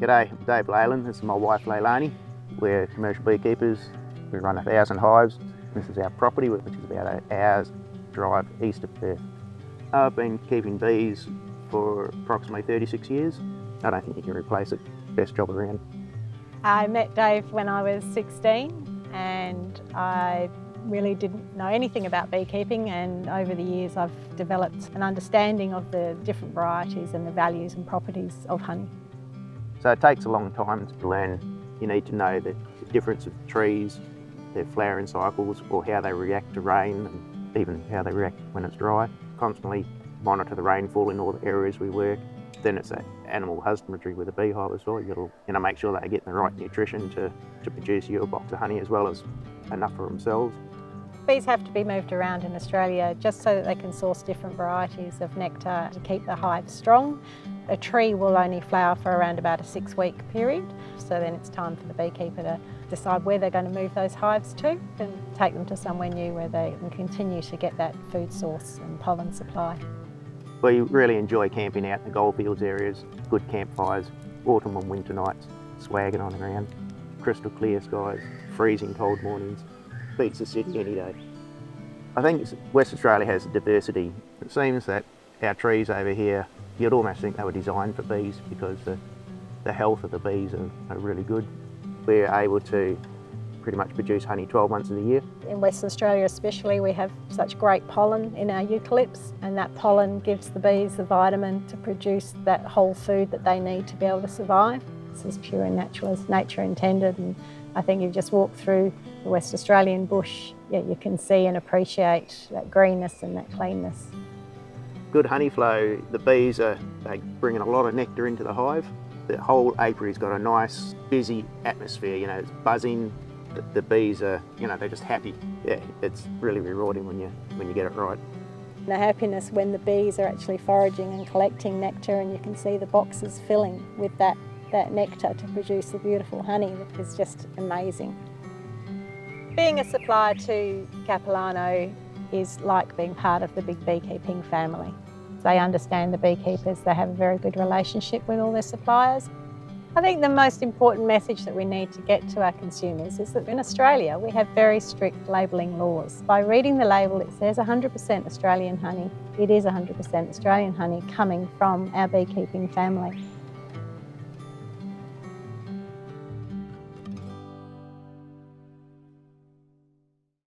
G'day, I'm Dave Leyland. This is my wife Leilani. We're commercial beekeepers. We run 1,000 hives. This is our property, which is about an hour's drive east of Perth. I've been keeping bees for approximately 36 years. I don't think you can replace it. Best job around. I met Dave when I was 16 and I really didn't know anything about beekeeping, and over the years I've developed an understanding of the different varieties and the values and properties of honey. So it takes a long time to learn. You need to know the difference of trees, their flowering cycles, or how they react to rain, and even how they react when it's dry. Constantly monitor the rainfall in all the areas we work. Then it's that animal husbandry with a beehive as well. You've got to make sure they're getting the right nutrition to produce you a box of honey, as well as enough for themselves. Bees have to be moved around in Australia just so that they can source different varieties of nectar to keep the hive strong. A tree will only flower for around about a 6-week period, so then it's time for the beekeeper to decide where they're going to move those hives to and take them to somewhere new where they can continue to get that food source and pollen supply. We really enjoy camping out in the goldfields areas, good campfires, autumn and winter nights, swagging on the ground, crystal clear skies, freezing cold mornings. Beats the city any day. I think West Australia has diversity. It seems that our trees over here, you'd almost think they were designed for bees because the health of the bees are really good. We're able to pretty much produce honey 12 months of the year. In Western Australia especially, we have such great pollen in our eucalypts, and that pollen gives the bees the vitamin to produce that whole food that they need to be able to survive. It's as pure and natural as nature intended, and I think you just walk through the West Australian bush, you can see and appreciate that greenness and that cleanness. Good honey flow, the bees are bringing a lot of nectar into the hive. The whole apiary's got a nice, busy atmosphere, it's buzzing. The bees are, they're just happy. Yeah, it's really rewarding when you get it right. The happiness when the bees are actually foraging and collecting nectar, and you can see the boxes filling with that nectar to produce the beautiful honey is just amazing. Being a supplier to Capilano is like being part of the big beekeeping family. They understand the beekeepers, they have a very good relationship with all their suppliers. I think the most important message that we need to get to our consumers is that in Australia we have very strict labelling laws. By reading the label, it says 100% Australian honey. It is 100% Australian honey coming from our beekeeping family.